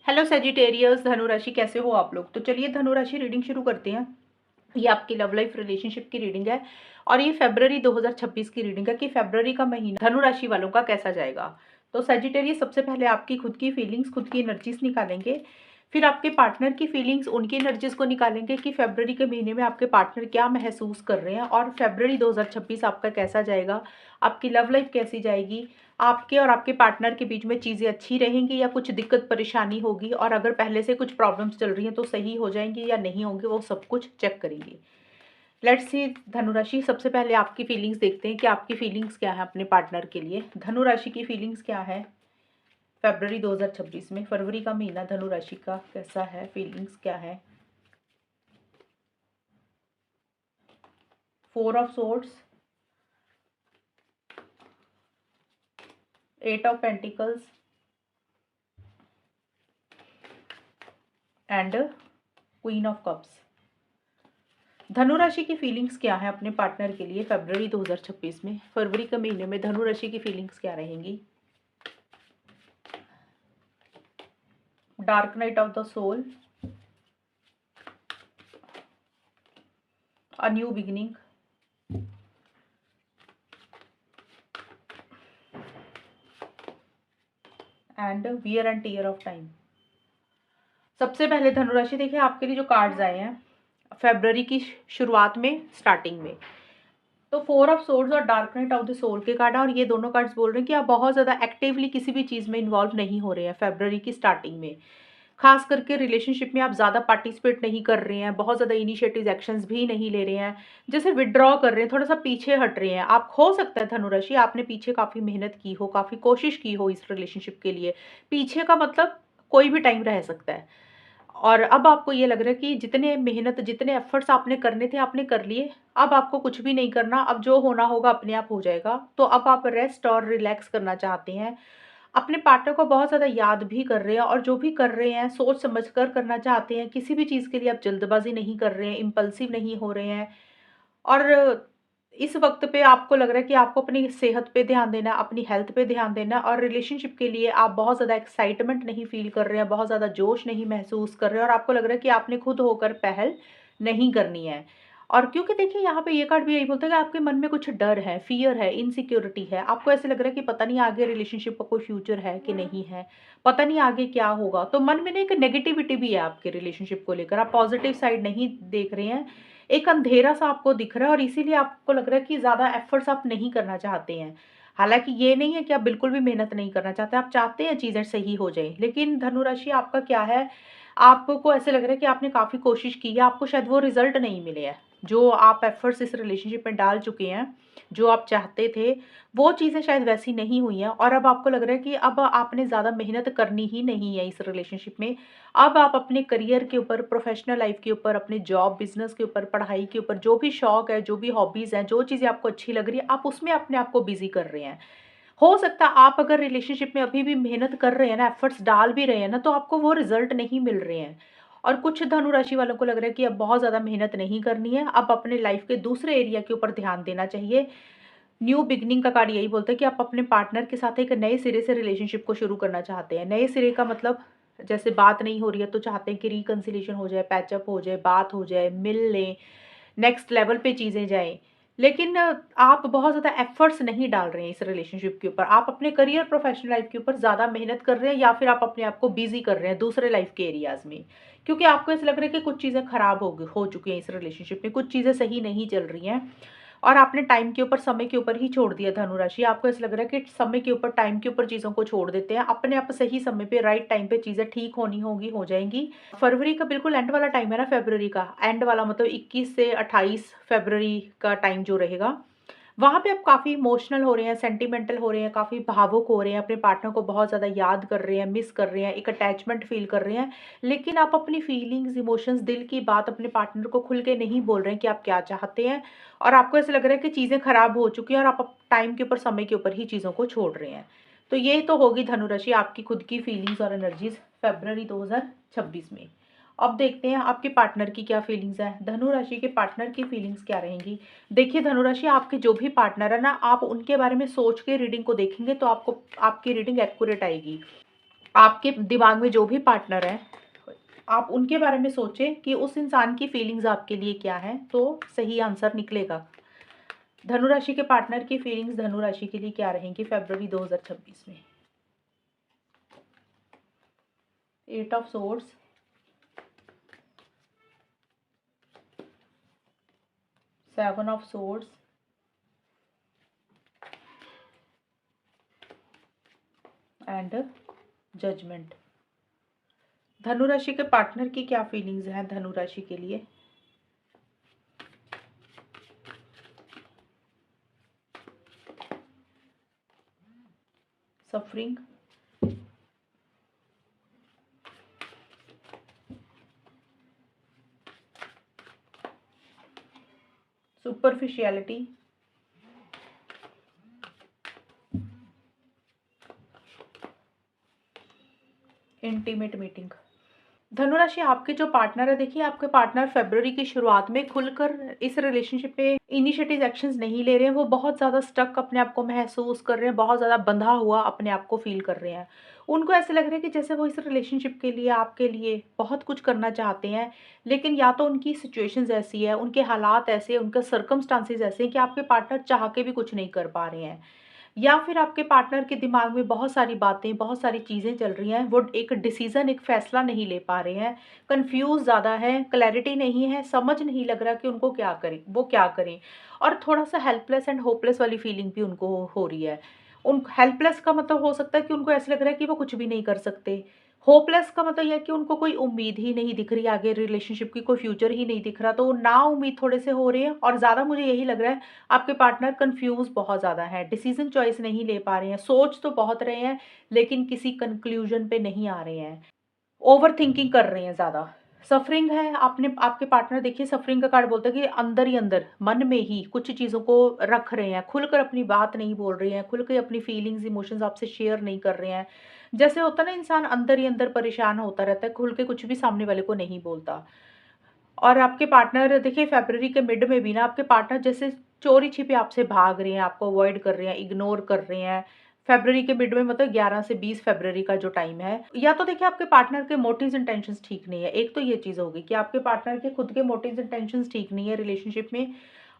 Hello Sagittarius, धनु राशि कैसे हो आप लोग। तो चलिए धनु राशि रीडिंग शुरू करते हैं। ये आपकी लव लाइफ रिलेशनशिप की रीडिंग है और ये फरवरी 2026 की रीडिंग है कि फरवरी का महीना धनु राशि वालों का कैसा जाएगा। तो सेजिटेरियस सबसे पहले आपकी खुद की फीलिंग्स, खुद की एनर्जीज निकालेंगे, फिर आपके पार्टनर की फीलिंग्स, उनकी एनर्जीज को निकालेंगे कि फरवरी के महीने में आपके पार्टनर क्या महसूस कर रहे हैं और फरवरी 2026 आपका कैसा जाएगा, आपकी लव लाइफ कैसी जाएगी, आपके और आपके पार्टनर के बीच में चीज़ें अच्छी रहेंगी या कुछ दिक्कत परेशानी होगी, और अगर पहले से कुछ प्रॉब्लम्स चल रही हैं तो सही हो जाएंगी या नहीं होंगे, वो सब कुछ चेक करेंगे। लेट्स सी धनुराशि, सबसे पहले आपकी फीलिंग्स देखते हैं कि आपकी फीलिंग्स क्या है अपने पार्टनर के लिए। धनुराशि की फीलिंग्स क्या है फरवरी 2026 में, फरवरी का महीना धनुराशि का कैसा है, फीलिंग्स क्या है। 4 of swords, 8 of pentacles and queen of cups. धनु राशि की फीलिंग्स क्या है अपने पार्टनर के लिए फरवरी 2026 में, फरवरी के महीने में धनु राशि की फीलिंग्स क्या रहेंगी। Dark night of the soul, a new beginning, and wear and tear of time. सबसे पहले धनुराशि देखिए आपके लिए जो कार्ड्स आए हैं फरवरी की शुरुआत में, स्टार्टिंग में, तो 4 ऑफ सोर्ड्स और dark night of the soul के कार्ड हैं और ये दोनों कार्ड्स बोल रहे हैं कि आप बहुत ज़्यादा एक्टिवली किसी भी चीज़ में इन्वॉल्व नहीं हो रहे हैं फरवरी की स्टार्टिंग में। खास करके रिलेशनशिप में आप ज़्यादा पार्टिसिपेट नहीं कर रहे हैं, बहुत ज़्यादा इनिशिएटिव एक्शंस भी नहीं ले रहे हैं, जैसे विड्रॉ कर रहे हैं, थोड़ा सा पीछे हट रहे हैं आप। हो सकता है धनुराशि आपने पीछे काफ़ी मेहनत की हो, काफ़ी कोशिश की हो इस रिलेशनशिप के लिए। पीछे का मतलब कोई भी टाइम रह सकता है, और अब आपको ये लग रहा है कि जितने मेहनत, जितने एफर्ट्स आपने करने थे आपने कर लिए, अब आपको कुछ भी नहीं करना, अब जो होना होगा अपने आप हो जाएगा। तो अब आप रेस्ट और रिलैक्स करना चाहते हैं, अपने पार्टनर को बहुत ज़्यादा याद भी कर रहे हैं और जो भी कर रहे हैं सोच समझ कर करना चाहते हैं। किसी भी चीज़ के लिए आप जल्दबाजी नहीं कर रहे हैं, इम्पल्सिव नहीं हो रहे हैं। और इस वक्त पे आपको लग रहा है कि आपको अपनी सेहत पे ध्यान देना है, अपनी हेल्थ पे ध्यान देना है, और रिलेशनशिप के लिए आप बहुत ज़्यादा एक्साइटमेंट नहीं फील कर रहे हैं, बहुत ज़्यादा जोश नहीं महसूस कर रहे हैं, और आपको लग रहा है कि आपने खुद होकर पहल नहीं करनी है। और क्योंकि देखिए यहाँ पे ये कार्ड भी यही बोलता है कि आपके मन में कुछ डर है, फियर है, इनसिक्योरिटी है, आपको ऐसे लग रहा है कि पता नहीं आगे रिलेशनशिप का कोई फ्यूचर है कि नहीं है, पता नहीं आगे क्या होगा। तो मन में ना एक नेगेटिविटी भी है आपके रिलेशनशिप को लेकर, आप पॉजिटिव साइड नहीं देख रहे हैं, एक अंधेरा सा आपको दिख रहा है, और इसीलिए आपको लग रहा है कि ज़्यादा एफर्ट्स आप नहीं करना चाहते हैं। हालाँकि ये नहीं है कि आप बिल्कुल भी मेहनत नहीं करना चाहते, आप चाहते हैं चीज़ें सही हो जाएँ। लेकिन धनु राशि आपका क्या है, आपको ऐसे लग रहा है कि आपने काफ़ी कोशिश की है, आपको शायद वो रिज़ल्ट नहीं मिले हैं। जो आप एफर्ट्स इस रिलेशनशिप में डाल चुके हैं, जो आप चाहते थे, वो चीज़ें शायद वैसी नहीं हुई हैं, और अब आपको लग रहा है कि अब आपने ज़्यादा मेहनत करनी ही नहीं है इस रिलेशनशिप में। अब आप अपने करियर के ऊपर, प्रोफेशनल लाइफ के ऊपर, अपने जॉब बिजनेस के ऊपर, पढ़ाई के ऊपर, जो भी शौक है, जो भी हॉबीज हैं, जो चीज़ें आपको अच्छी लग रही है, आप उसमें अपने आप को बिजी कर रहे हैं। हो सकता है आप अगर रिलेशनशिप में अभी भी मेहनत कर रहे हैं ना, एफर्ट्स डाल भी रहे हैं ना, तो आपको वो रिजल्ट नहीं मिल रहे हैं। और कुछ धनु राशि वालों को लग रहा है कि अब बहुत ज़्यादा मेहनत नहीं करनी है, अब अपने लाइफ के दूसरे एरिया के ऊपर ध्यान देना चाहिए। न्यू बिगनिंग का कार्ड यही बोलता है कि आप अपने पार्टनर के साथ एक नए सिरे से रिलेशनशिप को शुरू करना चाहते हैं। नए सिरे का मतलब, जैसे बात नहीं हो रही है तो चाहते हैं कि रिकंसिलिएशन हो जाए, पैचअप हो जाए, बात हो जाए, मिल लें, नेक्स्ट लेवल पे चीज़ें जाएँ। लेकिन आप बहुत ज़्यादा एफर्ट्स नहीं डाल रहे हैं इस रिलेशनशिप के ऊपर। आप अपने करियर, प्रोफेशनल लाइफ के ऊपर ज़्यादा मेहनत कर रहे हैं, या फिर आप अपने आप को बिज़ी कर रहे हैं दूसरे लाइफ के एरियाज़ में। क्योंकि आपको ऐसा लग रहा है कि कुछ चीज़ें खराब हो चुकी हैं इस रिलेशनशिप में, कुछ चीज़ें सही नहीं चल रही हैं, और आपने टाइम के ऊपर, समय के ऊपर ही छोड़ दिया धनु राशि। आपको ऐसा लग रहा है कि समय के ऊपर, टाइम के ऊपर चीज़ों को छोड़ देते हैं, अपने आप सही समय पे, राइट टाइम पे चीज़ें ठीक होनी होंगी, हो जाएंगी। फरवरी का बिल्कुल एंड वाला टाइम है ना, फरवरी का एंड वाला मतलब 21 से 28 फरवरी का टाइम जो रहेगा, वहाँ पे आप काफ़ी इमोशनल हो रहे हैं, सेंटिमेंटल हो रहे हैं, काफ़ी भावुक हो रहे हैं, अपने पार्टनर को बहुत ज़्यादा याद कर रहे हैं, मिस कर रहे हैं, एक अटैचमेंट फील कर रहे हैं। लेकिन आप अपनी फीलिंग्स, इमोशंस, दिल की बात अपने पार्टनर को खुल के नहीं बोल रहे हैं कि आप क्या चाहते हैं, और आपको ऐसा लग रहा है कि चीज़ें खराब हो चुकी हैं और आप टाइम के ऊपर, समय के ऊपर ही चीज़ों को छोड़ रहे हैं। तो ये तो होगी धनुराशि आपकी खुद की फीलिंग्स और एनर्जीज फरवरी 2026 में। अब देखते हैं आपके पार्टनर की क्या फीलिंग्स है, धनु राशि के पार्टनर की फीलिंग्स क्या रहेंगी। देखिए धनु राशि, आपके जो भी पार्टनर है ना, आप उनके बारे में सोच के रीडिंग को देखेंगे तो आपको आपकी रीडिंग एक्यूरेट आएगी। आपके दिमाग में जो भी पार्टनर है, आप उनके बारे में सोचें कि उस इंसान की फीलिंग्स आपके लिए क्या है, तो सही आंसर निकलेगा। धनु राशि के पार्टनर की फीलिंग्स धनु राशि के लिए क्या रहेंगी फरवरी 2026 में? 8 of swords, 7 of swords and judgment. धनु राशि के पार्टनर की क्या फीलिंग्स हैं धनु राशि के लिए? Suffering, superficiality, intimate meeting. धनुराशि आपके जो पार्टनर है, देखिए आपके पार्टनर फरवरी की शुरुआत में खुलकर इस रिलेशनशिप पे इनिशिएटिव एक्शंस नहीं ले रहे हैं। वो बहुत ज़्यादा स्टक अपने आप को महसूस कर रहे हैं, बहुत ज़्यादा बंधा हुआ अपने आप को फील कर रहे हैं। उनको ऐसे लग रहा है कि जैसे वो इस रिलेशनशिप के लिए आपके लिए बहुत कुछ करना चाहते हैं, लेकिन या तो उनकी सिचुएशंस ऐसी है, उनके हालात ऐसे, उनके सर्कमस्टांसेस ऐसे हैं कि आपके पार्टनर चाह के भी कुछ नहीं कर पा रहे हैं। या फिर आपके पार्टनर के दिमाग में बहुत सारी बातें, बहुत सारी चीज़ें चल रही हैं, वो एक डिसीज़न, एक फ़ैसला नहीं ले पा रहे हैं, कन्फ्यूज़ ज़्यादा हैं, क्लैरिटी नहीं है, समझ नहीं लग रहा कि उनको क्या करें, वो क्या करें। और थोड़ा-सा हेल्पलेस एंड होपलेस वाली फीलिंग भी उनको हो रही है। उन हेल्पलेस का मतलब हो सकता है कि उनको ऐसा लग रहा है कि वो कुछ भी नहीं कर सकते। होपलेस का मतलब ये है कि उनको कोई उम्मीद ही नहीं दिख रही आगे रिलेशनशिप की, कोई फ्यूचर ही नहीं दिख रहा, तो वो नाउम्मीद थोड़े से हो रहे हैं। और ज़्यादा मुझे यही लग रहा है आपके पार्टनर कंफ्यूज बहुत ज़्यादा है, डिसीजन चॉइस नहीं ले पा रहे हैं, सोच तो बहुत रहे हैं लेकिन किसी कंक्लूजन पे नहीं आ रहे हैं, ओवर थिंकिंग कर रहे हैं ज़्यादा। सफरिंग है, आपने आपके पार्टनर देखिए सफरिंग का कार्ड बोलता है कि अंदर ही अंदर मन में ही कुछ चीज़ों को रख रहे हैं, खुलकर अपनी बात नहीं बोल रहे हैं, खुल के अपनी फीलिंग्स इमोशंस आपसे शेयर नहीं कर रहे हैं। जैसे होता है ना, इंसान अंदर ही अंदर परेशान होता रहता है, खुल के कुछ भी सामने वाले को नहीं बोलता। और आपके पार्टनर देखिए फरवरी के मिड में भी ना आपके पार्टनर जैसे चोरी छिपे आपसे भाग रहे हैं, आपको अवॉइड कर रहे हैं, इग्नोर कर रहे हैं। फरवरी के मिड में मतलब 11 से 20 फरवरी का जो टाइम है, या तो देखिए आपके पार्टनर के मोटिव्स इंटेंशंस ठीक नहीं है। एक तो ये चीज़ होगी कि आपके पार्टनर के खुद के मोटिव्स इंटेंशंस ठीक नहीं है रिलेशनशिप में,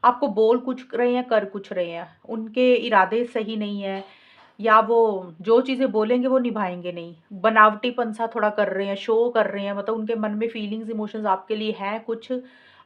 आपको बोल कुछ रहे हैं, कर कुछ रहे हैं, उनके इरादे सही नहीं है, या वो जो चीज़ें बोलेंगे वो निभाएँगे नहीं। बनावटीपन-सा थोड़ा कर रहे हैं, शो कर रहे हैं, मतलब उनके मन में फीलिंग्स, इमोशंस आपके लिए हैं कुछ,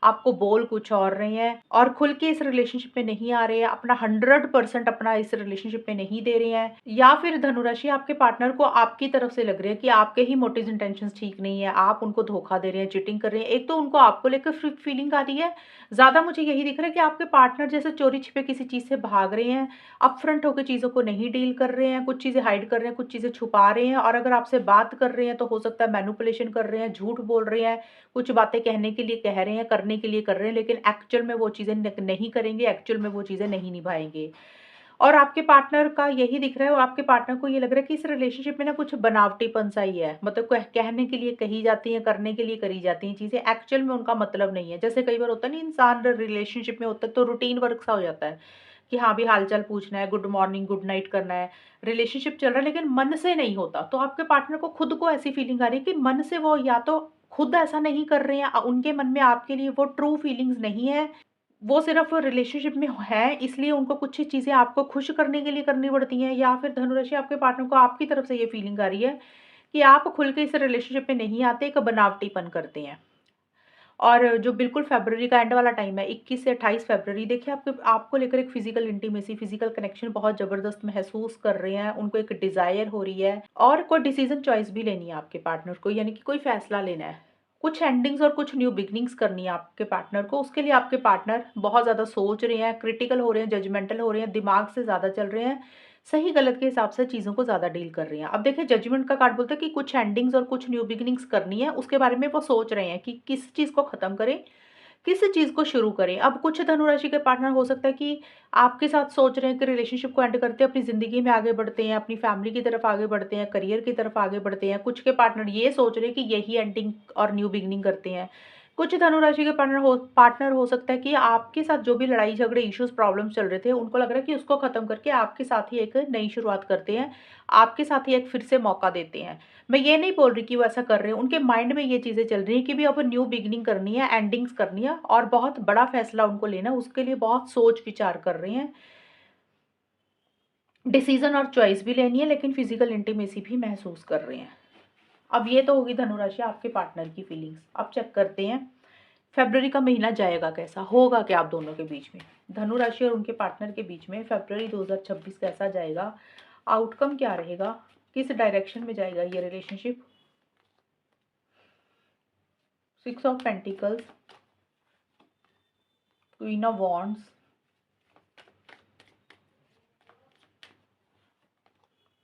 आपको बोल कुछ और रहे हैं और खुल के इस रिलेशनशिप में नहीं आ रहे हैं, अपना 100% अपना इस रिलेशनशिप में नहीं दे रहे हैं। या फिर धनुराशि आपके पार्टनर को आपकी तरफ से लग रहा है कि आपके ही मोटिव्स इंटेंशंस ठीक नहीं है, आप उनको धोखा दे रहे हैं, चीटिंग कर रहे हैं। एक तो उनको आपको लेकर फीलिंग आ रही है, ज़्यादा मुझे यही दिख रहा है कि आपके पार्टनर जैसे चोरी-छिपे किसी चीज़ से भाग रहे हैं, अपफ्रंट होकर चीज़ों को नहीं डील कर रहे हैं, कुछ चीज़ें हाइड कर रहे हैं, कुछ चीज़ें छुपा रहे हैं और अगर आपसे बात कर रहे हैं तो हो सकता है मैनिपुलेशन कर रहे हैं, झूठ बोल रहे हैं, कुछ बातें कहने के लिए कह रहे हैं, करने के लिए कर रहे हैं, लेकिन एक्चुअल में वो चीज़ें नहीं करेंगे, एक्चुअल में वो चीज़ें नहीं निभाएँगे। और आपके पार्टनर का यही दिख रहा है और आपके पार्टनर को ये लग रहा है कि इस रिलेशनशिप में ना कुछ बनावटीपन-सा ही है। मतलब कहने के लिए कही जाती हैं, करने के लिए करी जाती हैं चीज़ें, एक्चुअल में उनका मतलब नहीं है। जैसे कई बार होता है ना, इंसान रिलेशनशिप में होता है तो रूटीन वर्क सा हो जाता है, कि हाँ, अभी हाल-चाल पूछना है, गुड मॉर्निंग, गुड नाइट करना है, रिलेशनशिप चल रहा है लेकिन मन से नहीं होता। तो आपके पार्टनर को खुद को ऐसी फीलिंग आ रही है कि मन से वो या तो खुद ऐसा नहीं कर रहे हैं, उनके मन में आपके लिए वो ट्रू फीलिंग्स नहीं है, वो सिर्फ़ रिलेशनशिप में हैं, इसलिए उनको कुछ चीज़ें आपको खुश करने के लिए करनी पड़ती हैं, या फिर धनुराशि आपके पार्टनर को आपकी तरफ से ये फीलिंग आ रही है कि आप खुल के इस रिलेशनशिप में नहीं आते, एक बनावटीपन करते हैं। और जो बिल्कुल फ़रवरी का एंड वाला टाइम है, 21 से 28 फ़रवरी, देखिए आपके आपको लेकर एक फ़िज़िकल इंटीमेसी, फ़िज़िकल कनेक्शन बहुत ज़बरदस्त महसूस कर रहे हैं, उनको एक डिज़ायर हो रही है और कोई डिसीज़न चॉइस भी लेनी है आपके पार्टनर को, यानी कि कोई फ़ैसला लेना है। कुछ एंडिंग्स और कुछ न्यू बिगिनिंग्स करनी है आपके पार्टनर को, उसके लिए आपके पार्टनर बहुत ज़्यादा सोच रहे हैं, क्रिटिकल हो रहे हैं, जजमेंटल हो रहे हैं, दिमाग से ज़्यादा चल रहे हैं, सही गलत के हिसाब से चीज़ों को ज़्यादा डील कर रहे हैं। अब देखिए जजमेंट का कार्ड बोलता है कि कुछ एंडिंग्स और कुछ न्यू बिगिनिंग्स करनी है, उसके बारे में वो सोच रहे हैं कि किस चीज़ को ख़त्म करें, किस चीज़ को शुरू करें। अब कुछ धनुराशि के पार्टनर हो सकता है कि आपके साथ सोच रहे हैं कि रिलेशनशिप को एंड करते हैं, अपनी ज़िंदगी में आगे बढ़ते हैं, अपनी फैमिली की तरफ आगे बढ़ते हैं, करियर की तरफ आगे बढ़ते हैं। कुछ के पार्टनर ये सोच रहे हैं कि यही एंडिंग और न्यू बिगिनिंग करते हैं। कुछ धनु राशि के पार्टनर हो सकता है कि आपके साथ जो भी लड़ाई झगड़े इश्यूज प्रॉब्लम चल रहे थे, उनको लग रहा है कि उसको खत्म करके आपके साथ ही एक नई शुरुआत करते हैं, आपके साथ ही एक फिर से मौका देते हैं। मैं ये नहीं बोल रही कि वो ऐसा कर रहे हैं, उनके माइंड में ये चीज़ें चल रही हैं कि भी अब न्यू बिगिनिंग करनी है, एंडिंग्स करनी है और बहुत बड़ा फैसला उनको लेना है, उसके लिए बहुत सोच विचार कर रहे हैं, डिसीजन और चॉइस भी लेनी है, लेकिन फिजिकल इंटीमेसी भी महसूस कर रहे हैं। अब ये तो होगी धनुराशि आपके पार्टनर की फीलिंग्स। अब चेक करते हैं फरवरी का महीना जाएगा कैसा, होगा क्या आप दोनों के बीच में, धनु राशि और उनके पार्टनर के बीच में फरवरी 2026 कैसा जाएगा, आउटकम क्या रहेगा, किस डायरेक्शन में जाएगा ये relationship. 6 of pentacles, queen of wands,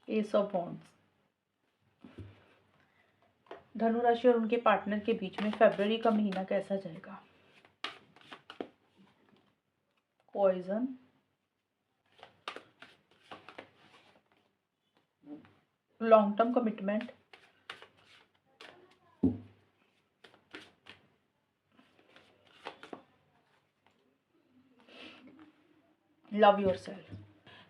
S of wands. धनु राशि और उनके पार्टनर के बीच में फरवरी का महीना कैसा जाएगा, poison, long term commitment, love yourself.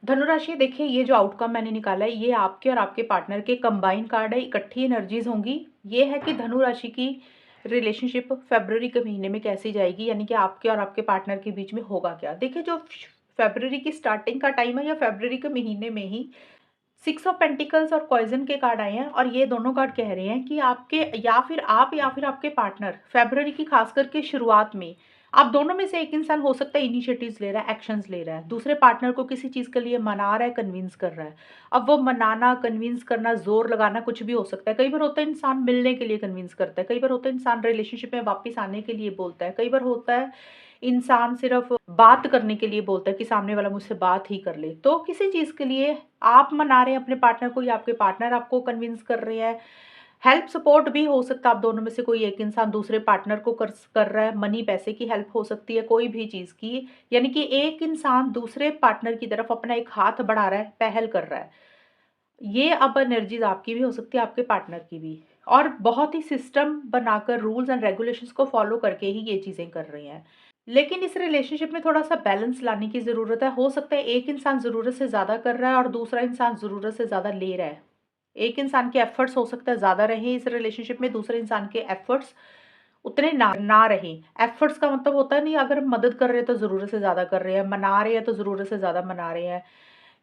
धनुराशि देखिए, ये जो आउटकम मैंने निकाला है ये आपके और आपके पार्टनर के कंबाइन कार्ड है, इकट्ठी एनर्जीज होंगी। ये है कि धनुराशि की रिलेशनशिप फरवरी के महीने में कैसी जाएगी, यानी कि आपके और आपके पार्टनर के बीच में होगा क्या। देखिए, जो फरवरी की स्टार्टिंग का टाइम है या फरवरी के महीने में ही 6 ऑफ पेंटिकल्स और पॉइजन के कार्ड आए हैं, और ये दोनों कार्ड कह रहे हैं कि आपके या फिर आपके पार्टनर फरवरी की खास करके शुरुआत में आप दोनों में से एक इंसान हो सकता है इनिशिएटिव्स ले रहा है, एक्शंस ले रहा है, दूसरे पार्टनर को किसी चीज़ के लिए मना रहा है, कन्विंस कर रहा है। अब वो मनाना, कन्विंस करना, जोर लगाना कुछ भी हो सकता है। कई बार होता है इंसान मिलने के लिए कन्विंस करता है, कई बार होता है इंसान रिलेशनशिप में वापस आने के लिए बोलता है, कई बार होता है इंसान सिर्फ बात करने के लिए बोलता है कि सामने वाला मुझसे बात ही कर ले। तो किसी चीज़ के लिए आप मना रहे हैं अपने पार्टनर को या आपके पार्टनर आपको कन्विंस कर रहे हैं। हेल्प सपोर्ट भी हो सकता है, आप दोनों में से कोई एक इंसान दूसरे पार्टनर को कर रहा है, मनी पैसे की हेल्प हो सकती है, कोई भी चीज़ की, यानी कि एक इंसान दूसरे पार्टनर की तरफ अपना एक हाथ बढ़ा रहा है, पहल कर रहा है। ये अब एनर्जीज आपकी भी हो सकती है, आपके पार्टनर की भी, और बहुत ही सिस्टम बनाकर रूल्स एंड रेगुलेशंस को फॉलो करके ही ये चीज़ें कर रही हैं। लेकिन इस रिलेशनशिप में थोड़ा सा बैलेंस लाने की ज़रूरत है। हो सकता है एक इंसान ज़रूरत से ज़्यादा कर रहा है और दूसरा इंसान ज़रूरत से ज़्यादा ले रहा है। एक इंसान के एफर्ट्स हो सकता है ज़्यादा रहे इस रिलेशनशिप में, दूसरे इंसान के एफर्ट्स उतने ना रहे। एफर्ट्स का मतलब होता है नहीं, अगर हम मदद कर रहे हैं तो ज़रूरत से ज़्यादा कर रहे हैं, मना रहे हैं तो ज़रूरत से ज़्यादा मना रहे हैं,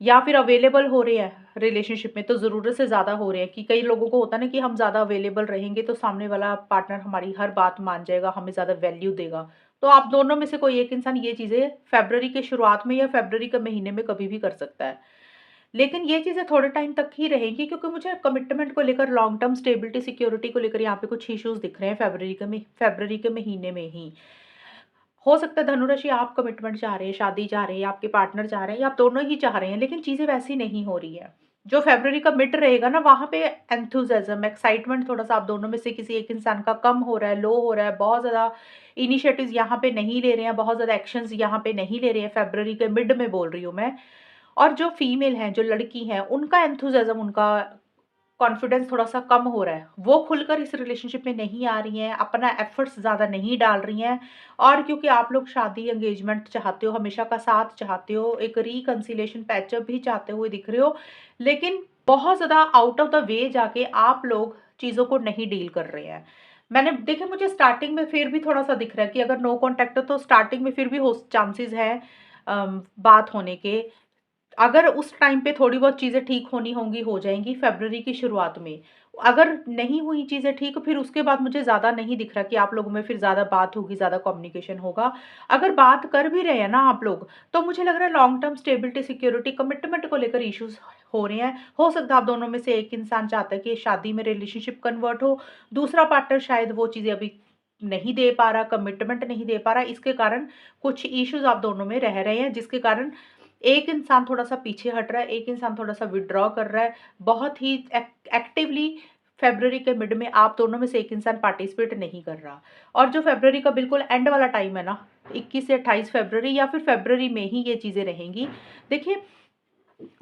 या फिर अवेलेबल हो रहे हैं रिलेशनशिप में तो ज़रूरत से ज़्यादा हो रहे हैं। कि कई लोगों को होता है ना कि हम ज़्यादा अवेलेबल रहेंगे तो सामने वाला पार्टनर हमारी हर बात मान जाएगा, हमें ज़्यादा वैल्यू देगा। तो आप दोनों में से कोई एक इंसान ये चीज़ें फरवरी के शुरुआत में या फरवरी के महीने में कभी भी कर सकता है। लेकिन ये चीज़ें थोड़े टाइम तक ही रहेंगी, क्योंकि मुझे कमिटमेंट को लेकर, लॉन्ग टर्म स्टेबिलिटी, सिक्योरिटी को लेकर यहाँ पे कुछ इश्यूज़ दिख रहे हैं फरवरी के महीने में ही। हो सकता है धनुराशि आप कमिटमेंट चाह रहे हैं, शादी चाह रहे हैं, या आपके पार्टनर चाह रहे हैं, या आप दोनों ही चाह रहे हैं, लेकिन चीज़ें वैसी नहीं हो रही है। जो फरवरी का मिड रहेगा ना, वहाँ पे एंथुसियाज्म, एक्साइटमेंट थोड़ा-सा आप दोनों में से किसी एक इंसान का कम हो रहा है, लो हो रहा है, बहुत ज़्यादा इनिशिएटिव्स यहाँ पे नहीं ले रहे हैं, बहुत ज़्यादा एक्शंस यहाँ पे नहीं ले रहे हैं, फरवरी के मिड में बोल रही हूँ मैं। और जो फीमेल हैं, जो लड़की हैं, उनका एंथुसियाज्म, उनका कॉन्फिडेंस थोड़ा-सा कम हो रहा है। वो खुलकर इस रिलेशनशिप में नहीं आ रही हैं, अपना एफर्ट्स ज़्यादा नहीं डाल रही हैं, और क्योंकि आप लोग शादी, एंगेजमेंट चाहते हो, हमेशा का साथ चाहते हो, एक रिकंसिलिएशन, पैचअप भी चाहते हुए दिख रहे हो, लेकिन बहुत ज़्यादा आउट ऑफ द वे जाके आप लोग चीज़ों को नहीं डील कर रहे हैं। मैंने देखिए, मुझे स्टार्टिंग में फिर भी थोड़ा-सा दिख रहा है कि अगर नो कॉन्टैक्ट है तो स्टार्टिंग में फिर भी हो चांसेस हैं बात होने के। अगर उस टाइम पे थोड़ी बहुत चीज़ें ठीक होनी होंगी, हो जाएँगी फरवरी की शुरुआत में। अगर नहीं हुई चीज़ें ठीक, फिर उसके बाद मुझे ज़्यादा नहीं दिख रहा कि आप लोगों में फिर ज़्यादा बात होगी, ज़्यादा कम्युनिकेशन होगा। अगर बात कर भी रहे हैं ना आप लोग, तो मुझे लग रहा है long term stability, security, commitment को लेकर इश्यूज़ हो रहे हैं। हो सकता है आप दोनों में से एक इंसान चाहता है कि शादी में रिलेशनशिप कन्वर्ट हो, दूसरा पार्टनर शायद वो चीज़ें अभी नहीं दे पा रहा, कमिटमेंट नहीं दे पा रहा, इसके कारण कुछ इश्यूज़ आप दोनों में रह रहे हैं, जिसके कारण एक इंसान थोड़ा-सा पीछे हट रहा है, एक इंसान थोड़ा-सा विथड्रॉ कर रहा है। बहुत ही एक्टिवली फ़रवरी के मिड में आप दोनों में से एक इंसान पार्टिसिपेट नहीं कर रहा। और जो फ़रवरी का बिल्कुल एंड वाला टाइम है ना, 21 से 28 फ़रवरी या फिर फ़रवरी में ही ये चीज़ें रहेंगी। देखिए,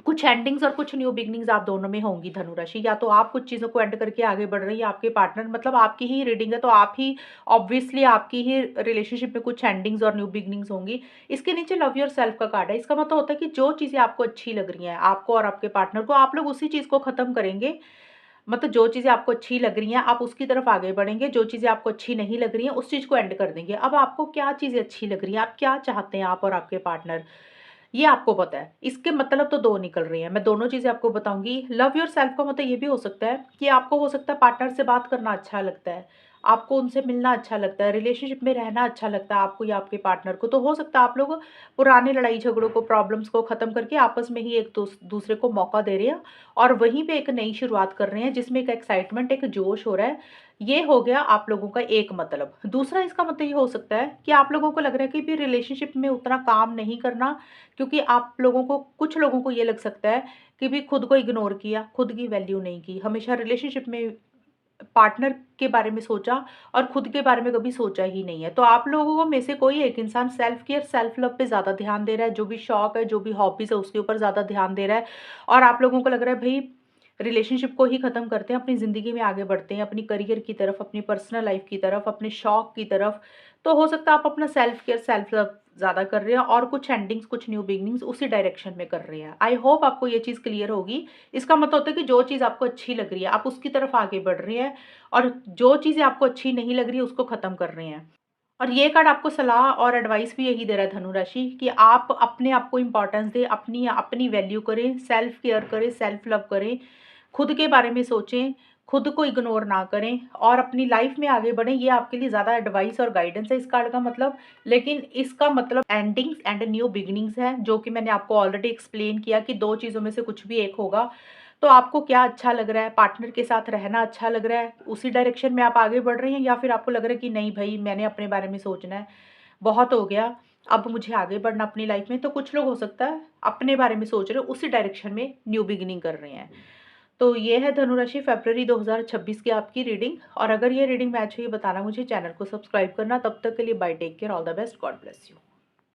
कुछ एंडिंग्स और कुछ न्यू बिगनिंग्स आप दोनों में होंगी धनु राशि। या तो आप कुछ चीज़ों को एंड करके आगे बढ़ रही है, आपके पार्टनर, मतलब आपकी ही रीडिंग है तो आप ही ऑब्वियसली आपकी ही रिलेशनशिप में कुछ एंडिंग्स और न्यू बिगनिंग्स होंगी। इसके नीचे लव योर सेल्फ का कार्ड है। इसका मतलब होता है कि जो चीज़ें आपको अच्छी लग रही हैं, आपको और आपके पार्टनर को, आप लोग उसी चीज़ को ख़त्म करेंगे। मतलब जो चीज़ें आपको अच्छी लग रही हैं, आप उसकी तरफ आगे बढ़ेंगे, जो चीज़ें आपको अच्छी नहीं लग रही हैं, उस चीज़ को एंड कर देंगे। अब आपको क्या चीज़ें अच्छी लग रही हैं, आप क्या चाहते हैं आप और आपके पार्टनर, ये आपको पता है। इसके मतलब तो 2 निकल रही हैं, मैं दोनों चीज़ें आपको बताऊँगी। लव योरसेल्फ का मतलब ये भी हो सकता है कि आपको हो सकता है पार्टनर से बात करना अच्छा लगता है, आपको उनसे मिलना अच्छा लगता है, रिलेशनशिप में रहना अच्छा लगता है आपको या आपके पार्टनर को। तो हो सकता है आप लोग पुराने लड़ाई झगड़ों को, प्रॉब्लम्स को ख़त्म करके आपस में ही एक दूसरे को मौका दे रहे हैं और वहीं पे एक नई शुरुआत कर रहे हैं जिसमें एक एक्साइटमेंट, एक जोश हो रहा है। ये हो गया आप लोगों का एक मतलब। दूसरा इसका मतलब ये हो सकता है कि आप लोगों को लग रहा है कि भी रिलेशनशिप में उतना काम नहीं करना, क्योंकि आप लोगों को, कुछ लोगों को ये लग सकता है कि भी खुद को इग्नोर किया, खुद की वैल्यू नहीं की, हमेशा रिलेशनशिप में पार्टनर के बारे में सोचा और खुद के बारे में कभी सोचा ही नहीं है। तो आप लोगों में से कोई एक इंसान सेल्फ केयर, सेल्फ लव पे ज़्यादा ध्यान दे रहा है, जो भी शौक है, जो भी हॉबीज़ है उसके ऊपर ज़्यादा ध्यान दे रहा है। और आप लोगों को लग रहा है भई रिलेशनशिप को ही ख़त्म करते हैं, अपनी ज़िंदगी में आगे बढ़ते हैं, अपनी करियर की तरफ, अपनी पर्सनल लाइफ़ की तरफ, अपने शौक की तरफ। तो हो सकता है आप अपना सेल्फ केयर, सेल्फ लव ज़्यादा कर रहे हैं और कुछ एंडिंग्स, कुछ न्यू बिगिनिंग्स उसी डायरेक्शन में कर रहे हैं। आई होप आपको ये चीज़ क्लियर होगी। इसका मतलब होता है कि जो चीज़ आपको अच्छी लग रही है, आप उसकी तरफ आगे बढ़ रहे हैं और जो चीज़ें आपको अच्छी नहीं लग रही है, उसको ख़त्म कर रहे हैं। और ये कार्ड आपको सलाह और एडवाइस भी यही दे रहा है धनु राशि कि आप अपने आप को इम्पोर्टेंस दें, अपनी अपनी वैल्यू करें, सेल्फ केयर करें, सेल्फ लव करें, खुद के बारे में सोचें, खुद को इग्नोर ना करें और अपनी लाइफ में आगे बढ़ें। ये आपके लिए ज़्यादा एडवाइस और गाइडेंस है इस कार्ड का मतलब। लेकिन इसका मतलब एंडिंग्स एंड न्यू बिगिनिंग्स है, जो कि मैंने आपको ऑलरेडी एक्सप्लेन किया कि 2 चीज़ों में से कुछ भी एक होगा। तो आपको क्या अच्छा लग रहा है, पार्टनर के साथ रहना अच्छा लग रहा है, उसी डायरेक्शन में आप आगे बढ़ रहे हैं, या फिर आपको लग रहा है कि नहीं भई मैंने अपने बारे में सोचना है, बहुत हो गया, अब मुझे आगे बढ़ना अपनी लाइफ में। तो कुछ लोग हो सकता है अपने बारे में सोच रहे हो, उसी डायरेक्शन में न्यू बिगिनिंग कर रहे हैं। तो ये है धनु राशि फ़रवरी 2026 की आपकी रीडिंग। और अगर ये रीडिंग मैच हुई बताना मुझे, चैनल को सब्सक्राइब करना। तब तक के लिए bye, take care, all the best, god bless you.